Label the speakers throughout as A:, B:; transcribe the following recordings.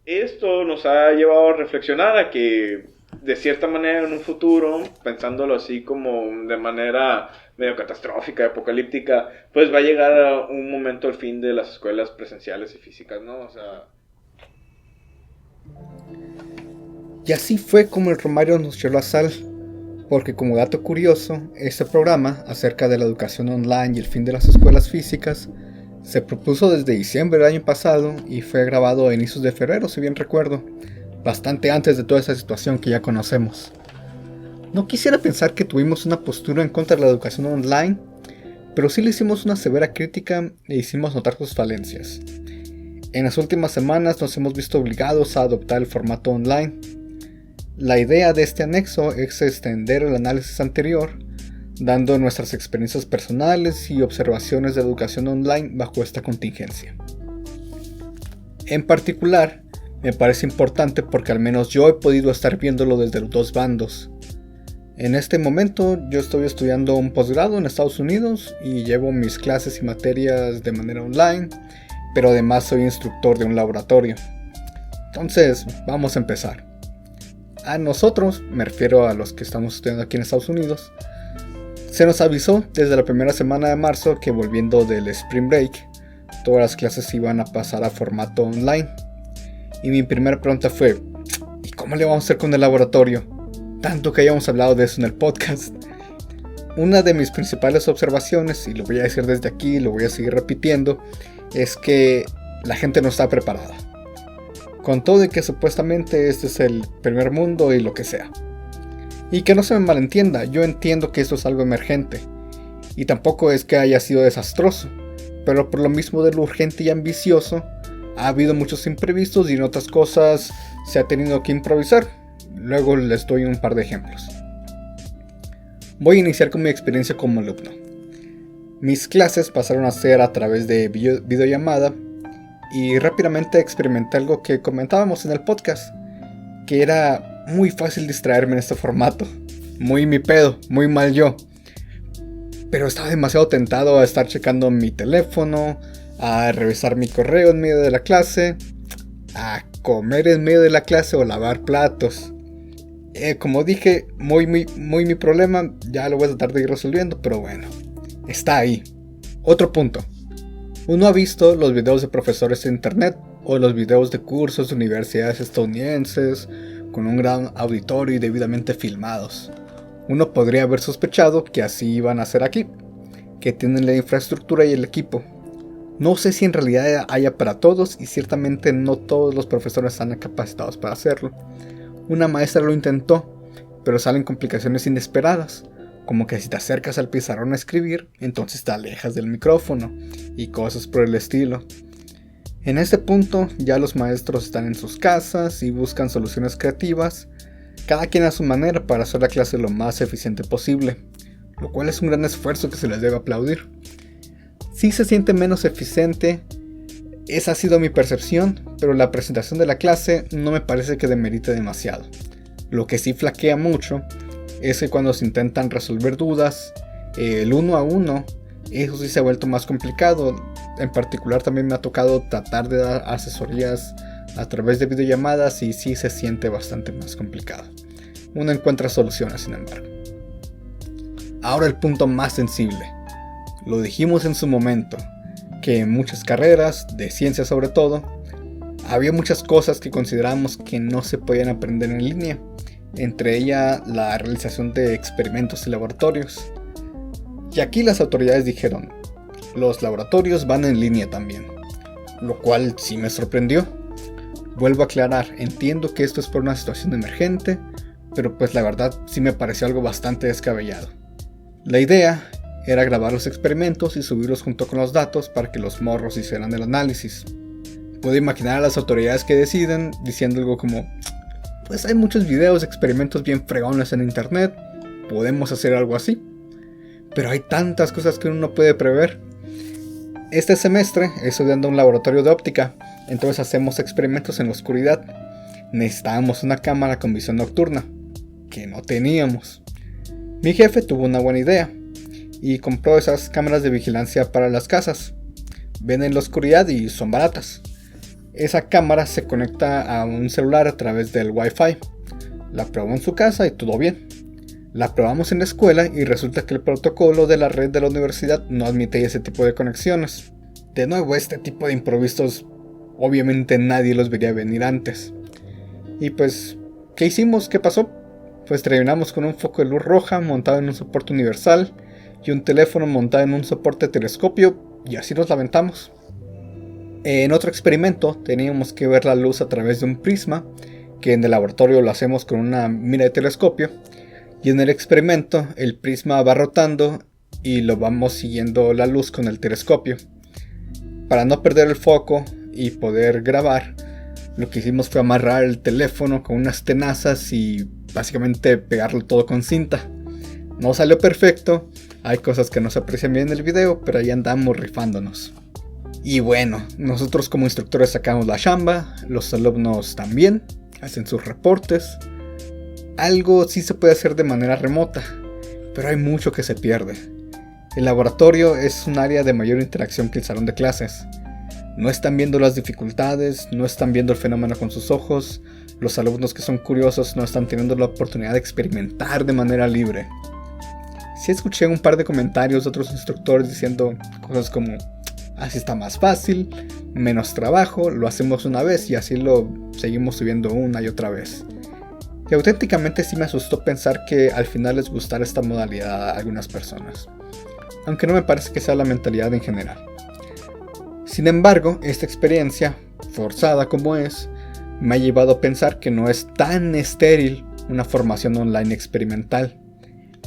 A: Esto nos ha llevado a reflexionar a que, de cierta manera, en un futuro, pensándolo así como de manera medio catastrófica, apocalíptica, pues va a llegar a un momento el fin de las escuelas presenciales y físicas, ¿no? O sea,
B: Y así fue como el Romario nos echó la sal, porque como dato curioso, este programa acerca de la educación online y el fin de las escuelas físicas se propuso desde diciembre del año pasado y fue grabado a inicios de febrero, si bien recuerdo, bastante antes de toda esa situación que ya conocemos. No quisiera pensar que tuvimos una postura en contra de la educación online, pero sí le hicimos una severa crítica e hicimos notar sus falencias. En las últimas semanas nos hemos visto obligados a adoptar el formato online. La idea de este anexo es extender el análisis anterior, dando nuestras experiencias personales y observaciones de educación online bajo esta contingencia. En particular, me parece importante porque al menos yo he podido estar viéndolo desde los dos bandos. En este momento yo estoy estudiando un posgrado en Estados Unidos y llevo mis clases y materias de manera online, pero además soy instructor de un laboratorio. Entonces, vamos a empezar. A nosotros, me refiero a los que estamos estudiando aquí en Estados Unidos, se nos avisó desde la primera semana de marzo que volviendo del Spring Break, todas las clases iban a pasar a formato online. Y mi primera pregunta fue, ¿y cómo le vamos a hacer con el laboratorio? Tanto que hayamos hablado de eso en el podcast. Una de mis principales observaciones, y lo voy a decir desde aquí, lo voy a seguir repitiendo, es que la gente no está preparada. Con todo de que supuestamente este es el primer mundo y lo que sea. Y que no se me malentienda, yo entiendo que esto es algo emergente. Y tampoco es que haya sido desastroso. Pero por lo mismo de lo urgente y ambicioso, ha habido muchos imprevistos y en otras cosas se ha tenido que improvisar. Luego les doy un par de ejemplos. Voy a iniciar con mi experiencia como alumno. Mis clases pasaron a ser a través de videollamada. Y rápidamente experimenté algo que comentábamos en el podcast, que era muy fácil distraerme en este formato. Muy mi pedo, muy mal yo. Pero estaba demasiado tentado a estar checando mi teléfono, a revisar mi correo en medio de la clase, a comer en medio de la clase o lavar platos. Como dije, muy mi problema, ya lo voy a tratar de ir resolviendo, pero bueno, está ahí. Otro punto. Uno ha visto los videos de profesores en internet o los videos de cursos de universidades estadounidenses con un gran auditorio y debidamente filmados. Uno podría haber sospechado que así iban a ser aquí, que tienen la infraestructura y el equipo. No sé si en realidad haya para todos y ciertamente no todos los profesores están capacitados para hacerlo. Una maestra lo intentó, pero salen complicaciones inesperadas. Como que si te acercas al pizarrón a escribir, entonces te alejas del micrófono y cosas por el estilo. En este punto ya los maestros están en sus casas y buscan soluciones creativas, cada quien a su manera para hacer la clase lo más eficiente posible, lo cual es un gran esfuerzo que se les debe aplaudir. Si se siente menos eficiente, esa ha sido mi percepción, pero la presentación de la clase no me parece que demerite demasiado. Lo que sí flaquea mucho es que cuando se intentan resolver dudas, el uno a uno, eso sí se ha vuelto más complicado. En particular también me ha tocado tratar de dar asesorías a través de videollamadas y sí se siente bastante más complicado. Uno encuentra soluciones, sin embargo. Ahora el punto más sensible. Lo dijimos en su momento, que en muchas carreras, de ciencia sobre todo, había muchas cosas que consideramos que no se podían aprender en línea. Entre ellas la realización de experimentos y laboratorios. Y aquí las autoridades dijeron, los laboratorios van en línea también, lo cual sí me sorprendió. Vuelvo a aclarar, entiendo que esto es por una situación emergente, pero pues la verdad sí me pareció algo bastante descabellado. La idea era grabar los experimentos y subirlos junto con los datos para que los morros hicieran el análisis. Puedo imaginar a las autoridades que deciden diciendo algo como, pues hay muchos videos de experimentos bien fregones en internet, podemos hacer algo así. Pero hay tantas cosas que uno no puede prever. Este semestre estudiando en un laboratorio de óptica, entonces hacemos experimentos en la oscuridad. Necesitábamos una cámara con visión nocturna, que no teníamos. Mi jefe tuvo una buena idea y compró esas cámaras de vigilancia para las casas. Ven en la oscuridad y son baratas. Esa cámara se conecta a un celular a través del Wi-Fi. La probó en su casa y todo bien. La probamos en la escuela y resulta que el protocolo de la red de la universidad no admite ese tipo de conexiones. De nuevo, este tipo de imprevistos obviamente nadie los vería venir antes. Y pues, ¿qué hicimos? ¿Qué pasó? Pues terminamos con un foco de luz roja montado en un soporte universal y un teléfono montado en un soporte telescopio, y así nos lamentamos. En otro experimento teníamos que ver la luz a través de un prisma, que en el laboratorio lo hacemos con una mira de telescopio, y en el experimento el prisma va rotando y lo vamos siguiendo la luz con el telescopio. Para no perder el foco y poder grabar, lo que hicimos fue amarrar el teléfono con unas tenazas y básicamente pegarlo todo con cinta. No salió perfecto, hay cosas que no se aprecian bien en el video, pero ahí andamos rifándonos. Y bueno, nosotros como instructores sacamos la chamba, los alumnos también, hacen sus reportes. Algo sí se puede hacer de manera remota, pero hay mucho que se pierde. El laboratorio es un área de mayor interacción que el salón de clases. No están viendo las dificultades, no están viendo el fenómeno con sus ojos. Los alumnos que son curiosos no están teniendo la oportunidad de experimentar de manera libre. Sí escuché un par de comentarios de otros instructores diciendo cosas como: así está más fácil, menos trabajo, lo hacemos una vez y así lo seguimos subiendo una y otra vez. Y auténticamente sí me asustó pensar que al final les gustara esta modalidad a algunas personas, aunque no me parece que sea la mentalidad en general. Sin embargo, esta experiencia, forzada como es, me ha llevado a pensar que no es tan estéril una formación online experimental,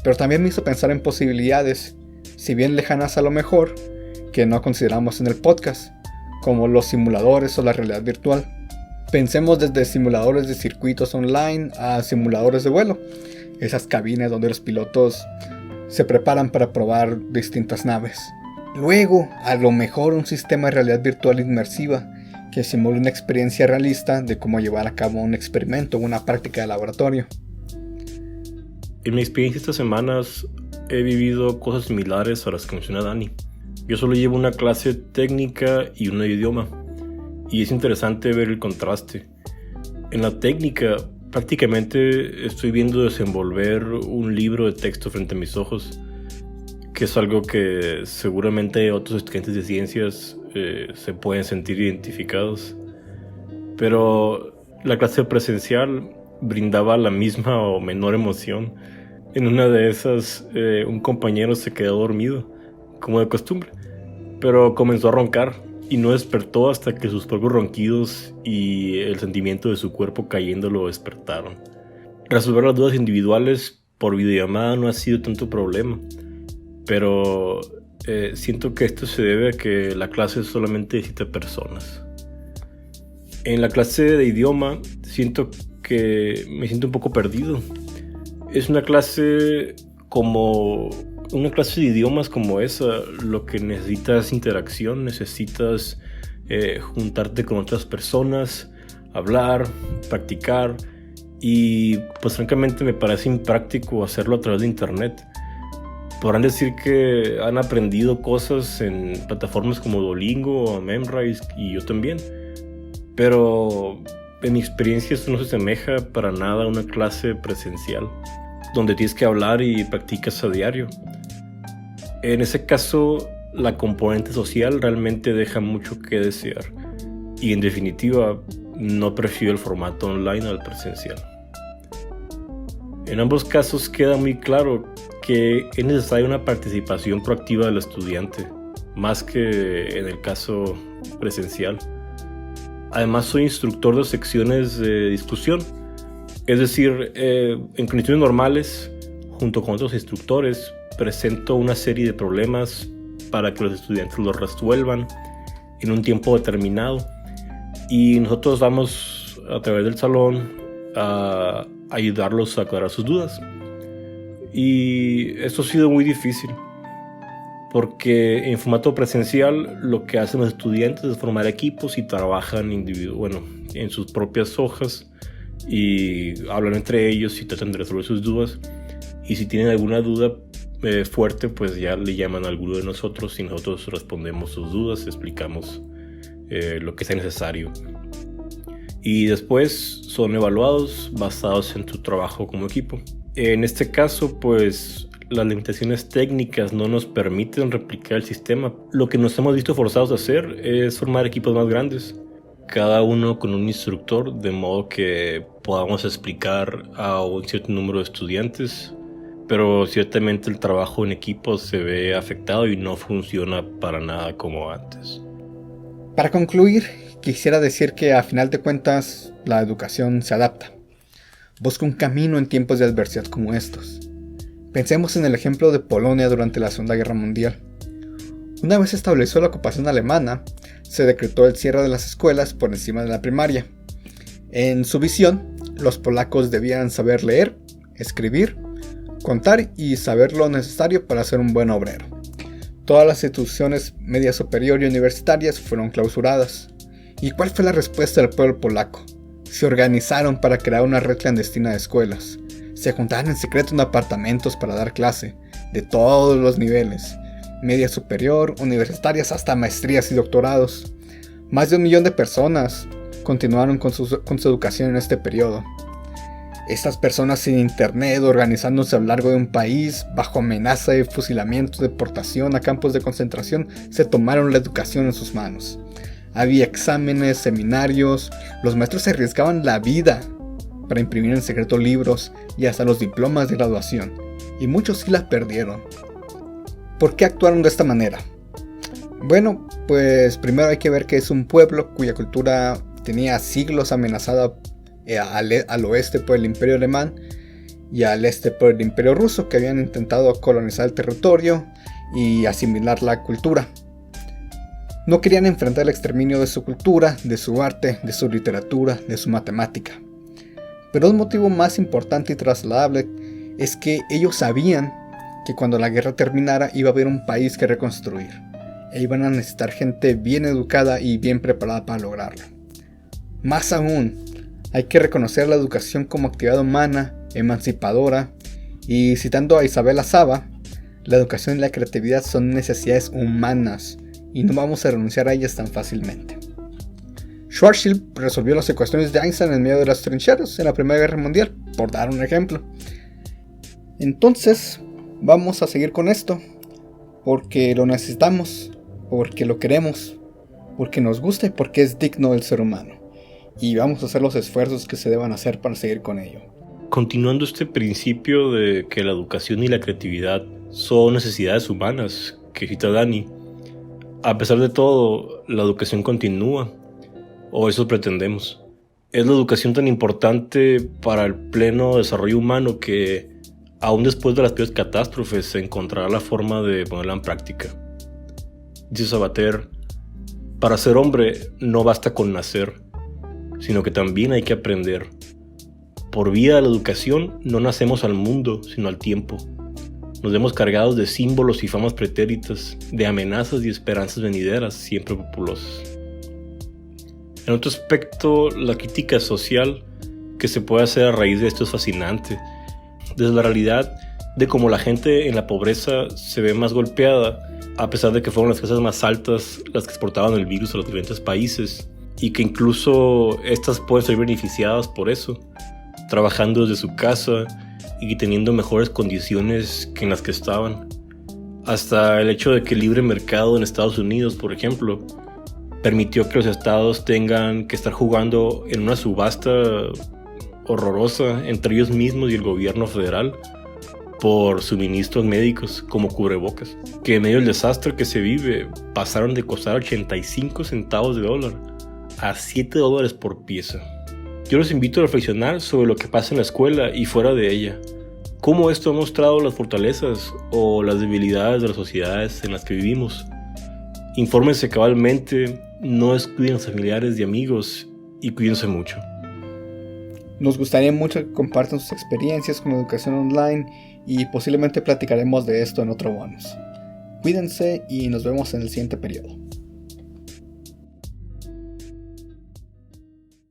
B: pero también me hizo pensar en posibilidades, si bien lejanas a lo mejor, que no consideramos en el podcast, como los simuladores o la realidad virtual. Pensemos desde simuladores de circuitos online a simuladores de vuelo, esas cabinas donde los pilotos se preparan para probar distintas naves. Luego, a lo mejor un sistema de realidad virtual inmersiva que simule una experiencia realista de cómo llevar a cabo un experimento o una práctica de laboratorio.
C: En mi experiencia estas semanas he vivido cosas similares a las que menciona Dani. Yo solo llevo una clase técnica y una de idioma, y es interesante ver el contraste. En la técnica, prácticamente estoy viendo desenvolver un libro de texto frente a mis ojos, que es algo que seguramente otros estudiantes de ciencias se pueden sentir identificados. Pero la clase presencial brindaba la misma o menor emoción. En una de esas, un compañero se quedó dormido, como de costumbre, pero comenzó a roncar y no despertó hasta que sus propios ronquidos y el sentimiento de su cuerpo cayendo lo despertaron. Resolver las dudas individuales por videollamada no ha sido tanto problema, pero siento que esto se debe a que la clase solamente necesita personas. En la clase de idioma siento que me siento un poco perdido. Es una clase de idiomas como esa, lo que necesitas es interacción, necesitas juntarte con otras personas, hablar, practicar, y pues francamente me parece impráctico hacerlo a través de internet. Podrán decir que han aprendido cosas en plataformas como Duolingo o Memrise, y yo también, pero en mi experiencia esto no se asemeja para nada a una clase presencial, donde tienes que hablar y practicas a diario. En ese caso, la componente social realmente deja mucho que desear, y en definitiva, no prefiero el formato online al presencial. En ambos casos queda muy claro que es necesaria una participación proactiva del estudiante, más que en el caso presencial. Además, soy instructor de secciones de discusión, es decir, en condiciones normales, junto con otros instructores, presento una serie de problemas para que los estudiantes los resuelvan en un tiempo determinado, y nosotros vamos a través del salón a ayudarlos a aclarar sus dudas. Y esto ha sido muy difícil, porque en formato presencial lo que hacen los estudiantes es formar equipos y trabajan en sus propias hojas y hablan entre ellos y tratan de resolver sus dudas. Y si tienen alguna duda fuerte, pues ya le llaman a alguno de nosotros y nosotros respondemos sus dudas, explicamos lo que sea necesario y después son evaluados basados en tu trabajo como equipo. En este caso, pues las limitaciones técnicas no nos permiten replicar el sistema. Lo que nos hemos visto forzados a hacer es formar equipos más grandes, cada uno con un instructor, de modo que podamos explicar a un cierto número de estudiantes, pero ciertamente el trabajo en equipo se ve afectado y no funciona para nada como antes.
B: Para concluir, quisiera decir que a final de cuentas la educación se adapta. Busca un camino en tiempos de adversidad como estos. Pensemos en el ejemplo de Polonia durante la Segunda Guerra Mundial. Una vez estableció la ocupación alemana, se decretó el cierre de las escuelas por encima de la primaria. En su visión, los polacos debían saber leer, escribir, contar y saber lo necesario para ser un buen obrero. Todas las instituciones media superior y universitarias fueron clausuradas. ¿Y cuál fue la respuesta del pueblo polaco? Se organizaron para crear una red clandestina de escuelas. Se juntaron en secreto en apartamentos para dar clase, de todos los niveles, media superior, universitarias hasta maestrías y doctorados. Más de 1 millón de personas continuaron con su educación en este periodo. Estas personas sin internet, organizándose a lo largo de un país, bajo amenaza de fusilamiento, deportación a campos de concentración, se tomaron la educación en sus manos. Había exámenes, seminarios, los maestros se arriesgaban la vida para imprimir en secreto libros y hasta los diplomas de graduación, y muchos sí la perdieron. ¿Por qué actuaron de esta manera? Bueno, pues primero hay que ver que es un pueblo cuya cultura tenía siglos amenazada al oeste por el Imperio Alemán y al este por el Imperio Ruso, que habían intentado colonizar el territorio y asimilar la cultura. No querían enfrentar el exterminio de su cultura, de su arte, de su literatura, de su matemática. Pero un motivo más importante y trasladable es que ellos sabían que cuando la guerra terminara iba a haber un país que reconstruir, e iban a necesitar gente bien educada y bien preparada para lograrlo. Más aún, hay que reconocer la educación como actividad humana, emancipadora, y citando a Isabel Saba, la educación y la creatividad son necesidades humanas, y no vamos a renunciar a ellas tan fácilmente. Schwarzschild resolvió las ecuaciones de Einstein en medio de las trincheras en la Primera Guerra Mundial, por dar un ejemplo. Entonces, vamos a seguir con esto, porque lo necesitamos, porque lo queremos, porque nos gusta y porque es digno del ser humano. Y vamos a hacer los esfuerzos que se deban hacer para seguir con ello.
C: Continuando este principio de que la educación y la creatividad son necesidades humanas que cita Dani, a pesar de todo, la educación continúa, o eso pretendemos. Es la educación tan importante para el pleno desarrollo humano que, aún después de las peores catástrofes, se encontrará la forma de ponerla en práctica. Dice Sabater, para ser hombre no basta con nacer, sino que también hay que aprender. Por vía de la educación no nacemos al mundo, sino al tiempo. Nos vemos cargados de símbolos y famas pretéritas, de amenazas y esperanzas venideras, siempre populosas. En otro aspecto, la crítica social que se puede hacer a raíz de esto es fascinante. Desde la realidad de cómo la gente en la pobreza se ve más golpeada, a pesar de que fueron las clases más altas las que exportaban el virus a los diferentes países, y que incluso estas pueden ser beneficiadas por eso, trabajando desde su casa y teniendo mejores condiciones que en las que estaban. Hasta el hecho de que el libre mercado en Estados Unidos, por ejemplo, permitió que los estados tengan que estar jugando en una subasta horrorosa entre ellos mismos y el gobierno federal por suministros médicos como cubrebocas, que en medio del desastre que se vive pasaron de costar 85 centavos de dólar a $7 por pieza. Yo los invito a reflexionar sobre lo que pasa en la escuela y fuera de ella, cómo esto ha mostrado las fortalezas o las debilidades de las sociedades en las que vivimos. Infórmense cabalmente, no descuiden a sus familiares y amigos y cuídense mucho.
B: Nos gustaría mucho que compartan sus experiencias con la educación online y posiblemente platicaremos de esto en otro bonus. Cuídense y nos vemos en el siguiente periodo.